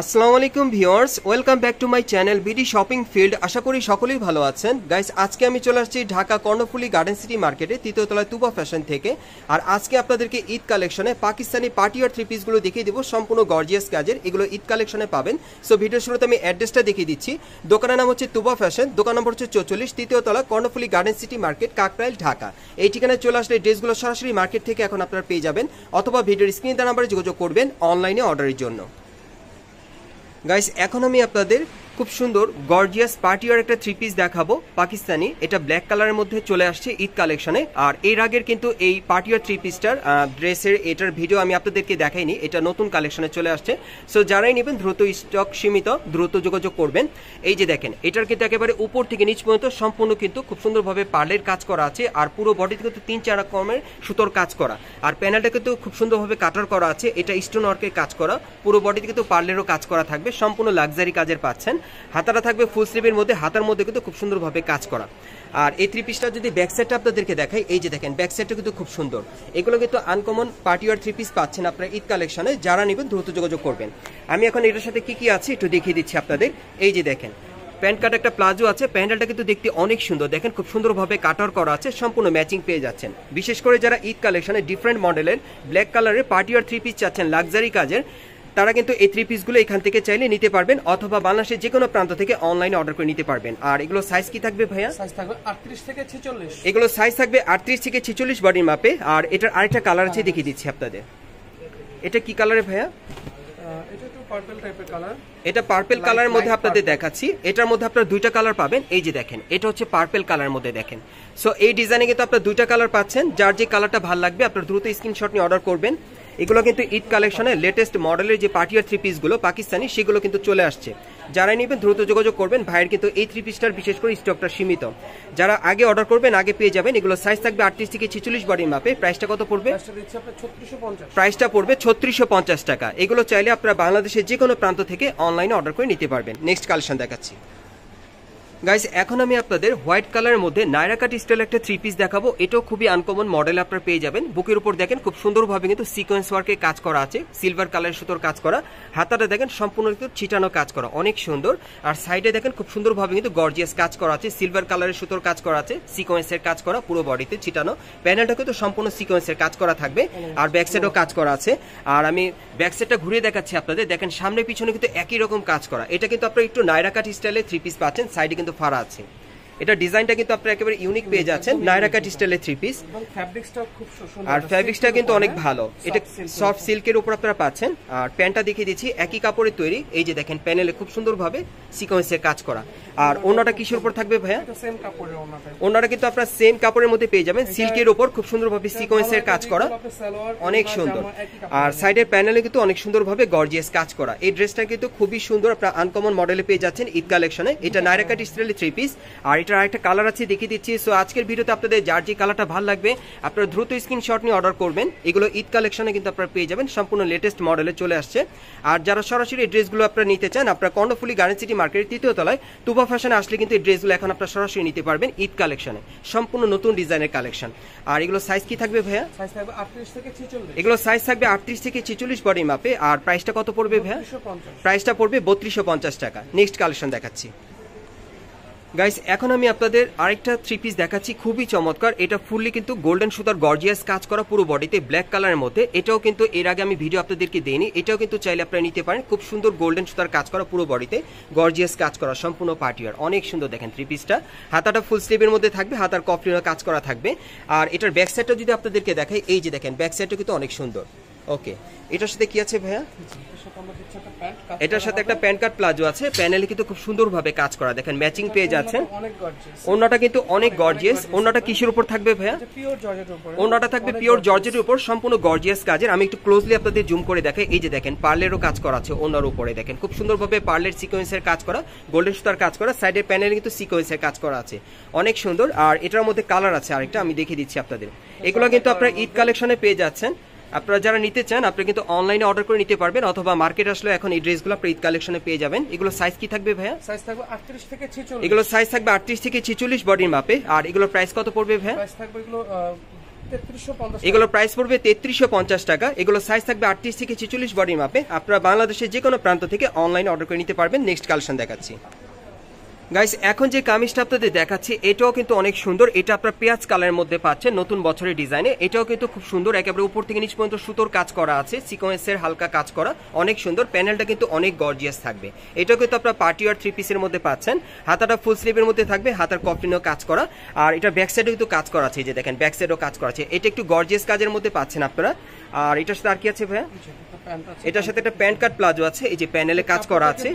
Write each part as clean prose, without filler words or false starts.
আসসালামু আলাইকুম viewers, welcome back to my channel BD shopping field. আশা করি সকলেই ভালো আছেন। গাইস, আজকে আমি চলে আসছি ঢাকা কর্ণফুলী গার্ডেন সিটি মার্কেটে তৃতীয় তলায় তুবা ফ্যাশন থেকে। আর আজকে আপনাদেরকে ঈদ কালেকশনে পাকিস্তানি পার্টি ওয়্যার থ্রি পিসগুলো দেখিয়ে দেবো, সম্পূর্ণ গর্জিয়াস কাজের। এগুলো ঈদ কালেকশনে পাবেন। সো ভিডিওর শুরুতে আমি অ্যাড্রেসটা দেখিয়ে দিচ্ছি। দোকানের নাম হচ্ছে তুবা ফ্যাশন, দোকান নম্বর হচ্ছে 44, তৃতীয় তলা, Karnaphuli garden city market, Kakrail, Dhaka. এই ঠিকানায় চলে আসলে ড্রেসগুলো সরাসরি মার্কেট থেকে এখন আপনারা পেয়ে যাবেন, অথবা ভিডিওর স্ক্রিনে দেওয়া নাম্বারে যোগাযোগ করবেন অনলাইনে অর্ডারের জন্য। গাইস, এখন আমি আপনাদের খুব সুন্দর গর্জিয়াস পার্টি ওয়্যার একটা থ্রি পিস দেখাবো পাকিস্তানি। এটা ব্ল্যাক কালারের মধ্যে চলে আসছে ঈদ কালেকশনে। আর এর আগের কিন্তু এই পার্টি ওয়্যার থ্রি পিসটার ড্রেসের এটার ভিডিও আমি আপনাদেরকে দেখাইনি, এটা নতুন কালেকশনে চলে আসছে। সো যারাই নেবেন দ্রুত, স্টক সীমিত, দ্রুত যোগাযোগ করবেন। এই যে দেখেন, এটার কিন্তু একেবারে উপর থেকে নিচ পর্যন্ত সম্পূর্ণ কিন্তু খুব সুন্দরভাবে পার্লের কাজ করা আছে। আর পুরো বডিতে কিন্তু 3-4 রকমের সুতোর কাজ করা। আর প্যানেলটা কিন্তু খুব সুন্দরভাবে কাটার করা আছে। এটা স্টোন ওয়ার্কের কাজ করা, পুরো বডিতে কিন্তু পার্লেরও কাজ করা থাকবে, সম্পূর্ণ লাক্সারি কাজের পাচ্ছেন। হাতাটা থাকবে ফুল স্লিভের মধ্যে, হাতার মধ্যে কিন্তু খুব সুন্দরভাবে কাজ করা। আর এই থ্রি পিসটা যদি ব্যাক সাইডটা আপনাদেরকে দেখাই, এই যে দেখেন ব্যাক সাইডটা কিন্তু খুব সুন্দর। এগুলো কিন্তু uncommon party wear three piece পাচ্ছেন আপনারা ঈদ কালেকশনে। যারা নেবেন দ্রুত যোগাযোগ করবেন। আমি এখন এটার সাথে কি কি আছে একটু দেখিয়ে দিচ্ছি আপনাদের। এই যে দেখেন, প্যান্ট কাট একটা প্লাজো আছে। প্যান্ডেলটা কিন্তু দেখতে অনেক সুন্দর, দেখেন খুব সুন্দরভাবে কাটার করা আছে, সম্পূর্ণ ম্যাচিং পেয়ে যাচ্ছেন। বিশেষ করে যারা ঈদ কালেকশনে ডিফারেন্ট মডেলের ব্ল্যাক কালারের পার্টি ওয়্যার থ্রি পিস চাচ্ছেন লাক্সারি কাজের, তারা কিন্তু এই থ্রি পিসগুলো এখান থেকে চাইলে নিতে পারবেন, অথবা বাংলাদেশের যে কোনো প্রান্ত থেকে অনলাইনে অর্ডার করে নিতে পারবেন। আর এগুলো সাইজ কি থাকবে ভাইয়া? সাইজ থাকবে 38 থেকে 46। এগুলো সাইজ থাকবে 38 থেকে 46 বডির মাপে। আর এটার আরেকটা কালার আছে, দেখিয়ে দিচ্ছি আপনাদের। এটা কি কালারে ভাইয়া? এটা একটু পার্পল টাইপের কালার। এটা পার্পল কালারের মধ্যে আপনাদের দেখাচ্ছি। এটার মধ্যে আপনারা দুইটা কালার পাবেন। এই যে দেখেন, এটা হচ্ছে পার্পল কালারের মধ্যে দেখেন। সো এই ডিজাইনে কিন্তু আপনারা দুইটা কালার পাচ্ছেন। যার যে কালারটা ভালো লাগবে আপনারা দ্রুত স্ক্রিনশট নিয়ে অর্ডার করবেন। এগুলো কিন্তু ঈদ কালেকশনের লেটেস্ট মডেলের যে পার্টি ওয়্যার থ্রি পিসগুলো পাকিস্তানি, সেগুলো কিন্তু চলে আসছে। যারাই নেবেন দ্রুত যোগাযোগ করবেন। ভাইয়ের কিন্তু এই থ্রি পিসটার বিশেষ করে স্টকটা সীমিত। যারা আগে অর্ডার করবেন আগে পেয়ে যাবেন। এগুলো সাইজ থাকবে 38 থেকে 46 বডির মাপে। প্রাইসটা কত পড়বে? প্রাইসটা পড়বে 3650 টাকা। এগুলো চাইলে আপনারা বাংলাদেশের যে কোনো প্রান্ত থেকে অনলাইনে অর্ডার করে নিতে পারবেন। নেক্সট কালেকশন দেখাচ্ছি। গাইস, এখন আমি আপনাদের হোয়াইট কালারের মধ্যে নাইরা কাট স্টাইল একটা থ্রি পিস দেখাবো। এটাও খুবই আনকমন মডেল আপনারা পেয়ে যাবেন। বুকের উপর দেখেন খুব সুন্দরভাবে কিন্তু সিকোয়েন্স ওয়ার্কে কাজ করা আছে, সিলভার কালারের সুতোর কাজ করা। হাতাটা দেখেন সম্পূর্ণ কিন্তু ছিটানো কাজ করা, অনেক সুন্দর। আর সাইডে দেখেন খুব সুন্দরভাবে কিন্তু গর্জিয়াস কাজ করা আছে, সিলভার কালারের সুতোর কাজ করা আছে, সিকোয়েন্সের কাজ করা, পুরো বডিতে ছিটানো। প্যানেলটা কিন্তু সম্পূর্ণ সিকোয়েন্সের কাজ করা থাকবে। আর ব্যাক সাইডেও কাজ করা আছে। আর আমি ব্যাক সাইডটা ঘুরিয়ে দেখাচ্ছি আপনাদের। দেখেন সামনে পিছনে কিন্তু একই রকম কাজ করা। এটা কিন্তু আপনারা একটু নাইরা কাট স্টাইলের থ্রি পিস পাচ্ছেন। সাইডে কিন্তু ফাড়া আছে। এটা ডিজাইনটা কিন্তু আপনারা একেবারে ইউনিক পেয়ে যাচ্ছেন, নাইরা কাট স্টাইলের থ্রি পিস। আর ফ্যাব্রিক্সটা কিন্তু অনেক ভালো। এটা সফট সিল্কের উপর আপনারা পাচ্ছেন। আর প্যান্টটা দেখিয়ে দিচ্ছি, একই কাপড়ের তৈরি। এই যে দেখেন প্যানেলে খুব সুন্দরভাবে সিকোয়েন্সের কাজ করা। আর ওনাটা কিসের উপর থাকবে ভাইয়া? ওনাটা কিন্তু আপনারা সেম কাপড়ের মধ্যে পেয়ে যাবেন, সিল্কের উপর খুব সুন্দরভাবে সিকোয়েন্সের কাজ করা, অনেক সুন্দর। আর সাইডের প্যানেলে কিন্তু অনেক সুন্দরভাবে গর্জিয়াস কাজ করা। এই ড্রেসটা কিন্তু খুবই সুন্দর, আপনারা আনকমন মডেলে পেয়ে যাচ্ছেন ঈদ কালেকশনে। এটা নাইরা কাট স্টাইলের থ্রি পিস। আর এটার আরেকটা কালার আছে, দেখিয়ে দিচ্ছি। সো আজকের ভিডিওতে আপনাদের যার যে কালারটা ভালো লাগবে আপনারা দ্রুত স্ক্রিনশট নিয়ে অর্ডার করবেন। এগুলো ঈদ কালেকশনে কিন্তু আপনারা পেয়ে যাবেন, সম্পূর্ণ লেটেস্ট মডেলে চলে আসছে। আর যারা সরাসরি এই ড্রেসগুলো আপনারা নিতে চান, আপনারা কর্ণফুলী গার্ডেন সিটি মার্কেটের তৃতীয় তলায় তুবা ফ্যাশনে আসলে কিন্তু এই ড্রেসগুলো এখন আপনারা সরাসরি নিতে পারবেন ঈদ কালেকশনে, সম্পূর্ণ নতুন ডিজাইনের কালেকশন। আর এগুলো সাইজ কি থাকবে ভাইয়া? সাইজ থাকবে 38 থেকে 46। এগুলো সাইজ থাকবে 38 থেকে 46 বডি মাপে। আর প্রাইসটা কত পড়বে ভাইয়া? প্রাইসটা পড়বে 3250 টাকা। নেক্সট কালেকশন দেখাচ্ছি। গাইস, এখন আমি আপনাদের আরেকটা থ্রি পিস দেখাচ্ছি, খুবই চমৎকার। এটা ফুললি কিন্তু গোল্ডেন সুতার গর্জিয়াস কাজ করা, পুরো বডিতে ব্ল্যাক কালারের মধ্যে। এটাও কিন্তু এর আগে আমি ভিডিও আপনাদেরকে দেইনি। এটাও কিন্তু চাইলে আপনারা নিতে পারেন। খুব সুন্দর গোল্ডেন সুতার কাজ করা, পুরো বডিতে গর্জিয়াস কাজ করা, সম্পূর্ণ পার্টি ওয়্যার, অনেক সুন্দর। দেখেন থ্রি পিসটা হাতাটা ফুল স্লিভের মধ্যে থাকবে, হাতার কফলিনের কাজ করা থাকবে। আর এটার ব্যাক সাইডটা যদি আপনাদেরকে দেখাই, এই যে দেখেন ব্যাক সাইডটা কিন্তু অনেক সুন্দর। ওকে, এটার সাথে কি আছে ভাইয়া? এটার সাথে একটা প্যান্ট কাট প্লাজো আছে। প্যানেলে কিন্তু খুব সুন্দরভাবে কাজ করা, দেখেন ম্যাচিং পেয়ে যাচ্ছেন। ওনাটা কিন্তু অনেক গর্জিয়াস। ওনাটা কিসের উপর থাকবে ভাইয়া? ওনাটা থাকবে পিওর জর্জেটের উপর, সম্পূর্ণ গর্জিয়াস কাজের। আমি একটু ক্লোজলি আপনাদের জুম করে দেখাই। এই যে দেখেন পার্লেরও কাজ করা আছে ওনার উপরে, দেখেন খুব সুন্দরভাবে পার্লের সিকোয়েন্সের কাজ করা, গোল্ডেন সুতার কাজ করা। সাইডের প্যানেলে কিন্তু সিকোয়েন্সের কাজ করা আছে, অনেক সুন্দর। আর এটার মধ্যে কালার আছে আরেকটা, আমি দেখিয়ে দিচ্ছি আপনাদের। এগুলো কিন্তু আপনারা ঈদ কালেকশনে পেয়ে যাচ্ছেন। আপনারা যারা নিতে চান আপনি কিন্তু অনলাইনে অর্ডার করে নিতে পারবেন, অথবা মার্কেট আসলে এখন এই ড্রেসগুলো আপনি ঈদ কালেকশনে পেয়ে যাবেন। এগুলো সাইজ কি থাকবে ভাইয়া? সাইজ থাকবে 38 থেকে 46। এগুলো সাইজ থাকবে 38 থেকে 46 বডির মাপে। আর এগুলোর প্রাইস কত পড়বে ভাইয়া? প্রাইস থাকবে এগুলো 3350। এগুলো প্রাইস পড়বে 3350 টাকা। এগুলো সাইজ থাকবে 38 থেকে 46 বডির মাপে। আপনারা বাংলাদেশের যে কোনো প্রান্ত থেকে অনলাইনে অর্ডার করে নিতে পারবেন। নেক্সট কালেকশন দেখাচ্ছি গাইস, এখন যে কামিজটা আপনাদের দেখাচ্ছি এটাও কিন্তু অনেক সুন্দর। এটা আপনারা পেঁয়াজ কালারের মধ্যে পাচ্ছেন নতুন বছরের ডিজাইনে। এটাও কিন্তু খুব সুন্দর, একেবারে উপর থেকে নিচ পর্যন্ত সুতোর কাজ করা আছে, সিকোয়েন্সের হালকা কাজ করা, অনেক সুন্দর। প্যানেলটা কিন্তু অনেক গর্জিয়াস থাকবে। এটাও কিন্তু আপনারা পার্টি আর 3 পিসের মধ্যে পাচ্ছেন। হাতাটা ফুল স্লিভের মধ্যে থাকবে, হাতার কফলিনও কাজ করা, আর এটা ব্যাক সাইডেও কিন্তু কাজ করা আছে। এই যে দেখেন ব্যাক সাইডেও কাজ করা আছে। এটা একটু গর্জিয়াস কাজের মধ্যে পাচ্ছেন আপনারা। আর এটার সাথে আর কি আছে ভাইয়া? এটার সাথে একটা প্যান্ট কাট প্লাজো আছে, এই যে প্যানেলে কাজ করা আছে।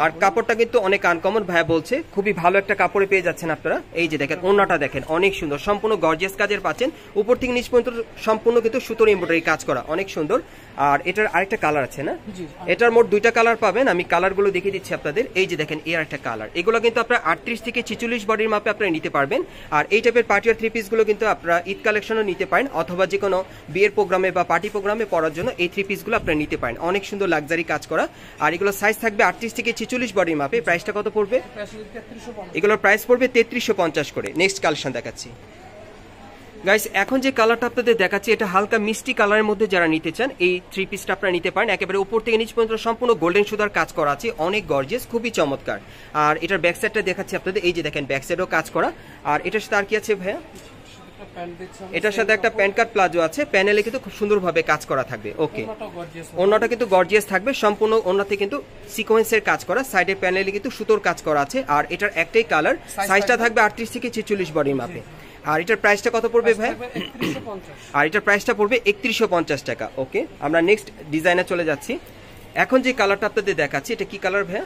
আর কাপড়টা কিন্তু অনেক আনকমন, ভাইয়া বলছে খুবই ভালো একটা কাপড়ে পেয়ে যাচ্ছেন আপনারা। এই যে দেখেন ওন্নাটা দেখেন অনেক সুন্দর, সম্পূর্ণ গর্জিয়াস কাজের পাচ্ছেন। উপর থেকে নিচ পর্যন্ত সম্পূর্ণ কিন্তু সুতোর এমব্রয়ডারি কাজ করা, অনেক সুন্দর। আর এটার আরেকটা কালার আছে না? এটার মোট 2টা কালার পাবেন। আমি কালারগুলো দেখিয়ে দিচ্ছি আপনাদের। এই যে দেখেন এর একটা কালার। এগুলো কিন্তু আপনারা 38 থেকে 46 বডির মাপে আপনারা নিতে পারবেন। আর এই টাইপের পার্টি আর 3 পিসগুলো কিন্তু আপনারা ঈদ কালেকশনও নিতে পারেন, অথবা যে কোনো বিয়ের প্রোগ্রামে বা পার্টি প্রোগ্রামে পরার জন্য এই 3 পিসগুলো আপনারা নিতে পারেন। অনেক সুন্দর লাক্সারি কাজ করা। আর এগুলো সাইজ থাকবে 38 থেকে 46 বডির মাপে। প্রাইসটা কত পড়বে? এগুলোর প্রাইস পড়বে 3350 করে। নেক্সট কালেকশন দেখাচ্ছি গাইস, এখন যে কালারটা আপনাদের দেখাচ্ছি এটা হালকা মিষ্টি কালারের মধ্যে যারা নিতে চান এই 3 পিসটা আপনারা নিতে পারেন। একেবারে উপর থেকে নিচ পর্যন্ত সম্পূর্ণ গোল্ডেন সুতার কাজ করা আছে, অনেক গর্জিয়াস, খুবই চমৎকার। আর এটার ব্যাক সাইডটা দেখাচ্ছি আপনাদের। এই যে দেখেন ব্যাক সাইডেও কাজ করা। আর এটার সাথে আর কি আছে ভাইয়া? এটার সাথে একটা প্যান্ট কাট প্লাজো আছে, প্যানেলে কিন্তু খুব সুন্দরভাবে কাজ করা থাকবে। ওকে, ওন্নাটা কিন্তু গর্জিয়াস থাকবে, সম্পূর্ণ ওন্নাতে কিন্তু সিকোয়েন্সের কাজ করা, সাইডে প্যানেলে কিন্তু সুতোর কাজ করা আছে। আর এটার একটাই কালার, সাইজটা থাকবে 38 থেকে 46 বডির মাপে। আর এটার প্রাইসটা কত পড়বে ভাই? আর এটার প্রাইসটা পড়বে 3150 টাকা। ওকে, আমরা নেক্সট ডিজাইনে চলে যাচ্ছি। এখন যে কালারটা আপনাদের দেখাচ্ছি এটা কি কালার ভাইয়া?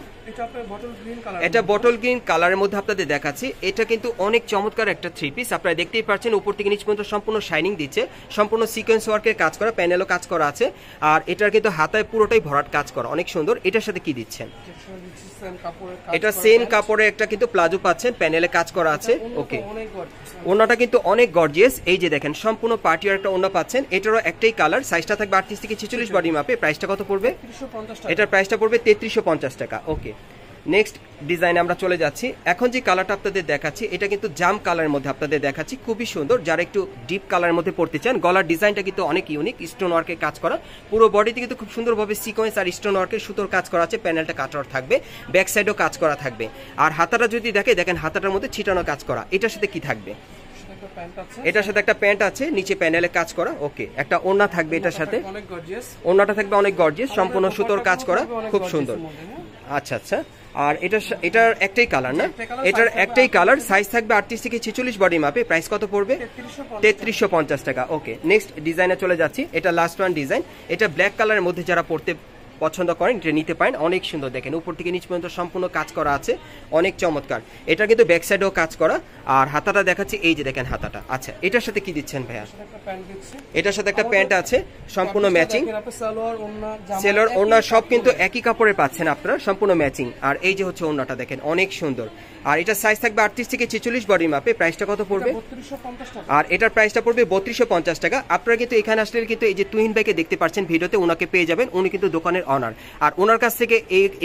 এটা বটল গ্রিন কালারের মধ্যে আপনাদের দেখাচ্ছি। এটা কিন্তু অনেক চমৎকার একটা 3 পিস। আপনারা দেখতেই পাচ্ছেন উপর থেকে নিচ পর্যন্ত সম্পূর্ণ শাইনিং দিচ্ছে, সম্পূর্ণ সিকোয়েন্স ওয়ার্কের কাজ করা, প্যানেলও কাজ করা আছে। আর এটার কিন্তু হাতায় পুরোটাই ভরাট কাজ করা, অনেক সুন্দর। এটার সাথে কি দিচ্ছেন? এটা সেম কাপড়ের একটা কিন্তু প্লাজো পাচ্ছেন, প্যানেলে কাজ করা আছে। ওকে, ওন্নাটা কিন্তু অনেক গর্জিয়াস। এই যে দেখেন সম্পূর্ণ পার্টি আর একটা ওন্না পাচ্ছেন। এটারও একটাই কালার, সাইজটা থাকবে 38 থেকে 46 বডি মাপে। প্রাইসটা কত পড়বে? এটার প্রাইসটা পড়বে 3350 টাকা। ওকে, নেক্সট ডিজাইনে আমরা চলে যাচ্ছি। এখন যে কালারটা আপনাদের দেখাচ্ছি এটা কিন্তু জাম কালারের মধ্যে আপনাদের দেখাচ্ছি, খুবই সুন্দর। যারা একটু ডিপ কালারের মধ্যে পড়তে চান, গলার ডিজাইনটা কিন্তু অনেক ইউনিক, স্টোন ওয়ার্কের কাজ করা, পুরো বডিতে কিন্তু খুব সুন্দরভাবে সিকোয়েন্স আর স্টোন ওয়ার্কের সুতোর কাজ করা আছে। প্যানেলটা কাটওয়ার থাকবে, ব্যাক সাইডও কাজ করা থাকবে। আর হাতাটা যদি দেখেন হাতাটার মধ্যে ছিটানো কাজ করা। এটার সাথে কি থাকবে? এটার সাথে একটা প্যান্ট আছে, নিচে প্যানেলে কাজ করা। ওকে, একটা ওন্না থাকবে এটার সাথে, ওন্নাটা থাকবে অনেক গর্জিয়াস, সম্পূর্ণ সুতোর কাজ করা, খুব সুন্দর। আচ্ছা আচ্ছা, আর এটার একটাই কালার না? এটার একটাই কালার, সাইজ থাকবে 38 থেকে 46 বডি মাপে। প্রাইস কত পড়বে? 3350 টাকা। ওকে, নেক্সট ডিজাইনে চলে যাচ্ছি। এটা লাস্ট ওয়ান ডিজাইন। এটা ব্ল্যাক কালারের মধ্যে যারা পড়তে পছন্দ করেন এটা নিতে পারেন, অনেক সুন্দর। দেখেন উপর থেকে নিচ পর্যন্ত সম্পূর্ণ কাজ করা আছে, অনেক চমৎকার। এটা কিন্তু ব্যাক সাইডেও কাজ করা। আর হাতাটা দেখাচ্ছি, এই যে দেখেন হাতাটা। আচ্ছা, এটার সাথে কি দিচ্ছেন ভাইয়া? এটার সাথে একটা প্যান্ট আছে, সম্পূর্ণ ম্যাচিং। সেলোয়ার ওন্না সব কিন্তু একই কাপড়ে পাচ্ছেন আপনারা, সম্পূর্ণ ম্যাচিং। আর এই যে হচ্ছে ওন্নাটা দেখেন অনেক সুন্দর। আর এটার সাইজ থাকবে 38 থেকে 46 বডি মাপে। প্রাইসটা কত পড়বে? আর এটার প্রাইসটা পড়বে 3250 টাকা। আপনারা কিন্তু এখানে আসলে কিন্তু এই যে তুহিন ভাইকে দেখতে পাচ্ছেন ভিডিওতে, ওনাকে পেয়ে যাবেন। উনি কিন্তু দোকানের অনার। আর ওনার কাছ থেকে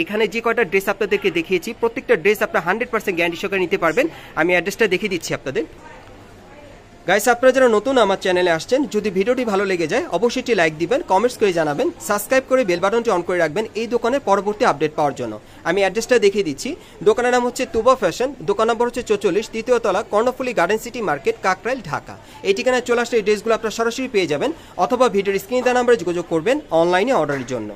এখানে যে কয়টা ড্রেস আপনাদেরকে দেখিয়েছি প্রত্যেকটা ড্রেস আপনারা 100% গ্যারান্টি সহকারে নিতে পারবেন। আমি অ্যাড্রেসটা দেখিয়ে দিচ্ছি আপনাদের। গাইস, আপনারা যারা নতুন আমার চ্যানেলে আসছেন, যদি ভিডিওটি ভালো লেগে যায় অবশ্যই একটি লাইক দিবেন, কমেন্টস করে জানাবেন, সাবস্ক্রাইব করে বেল বাটনটি অন করে রাখবেন এই দোকানের পরবর্তী আপডেট পাওয়ার জন্য। আমি অ্যাড্রেসটা দেখিয়ে দিচ্ছি। দোকানের নাম হচ্ছে তুবা ফ্যাশন, দোকান নম্বর হচ্ছে 44, তৃতীয় তলা, Karnaphuli garden city market, Kakrail, Dhaka. এই ঠিকানায় চলে আসলে এই ড্রেসগুলো আপনারা সরাসরি পেয়ে যাবেন, অথবা ভিডিওর স্ক্রিনে দেওয়া নম্বরে যোগাযোগ করবেন অনলাইনে অর্ডারের জন্য।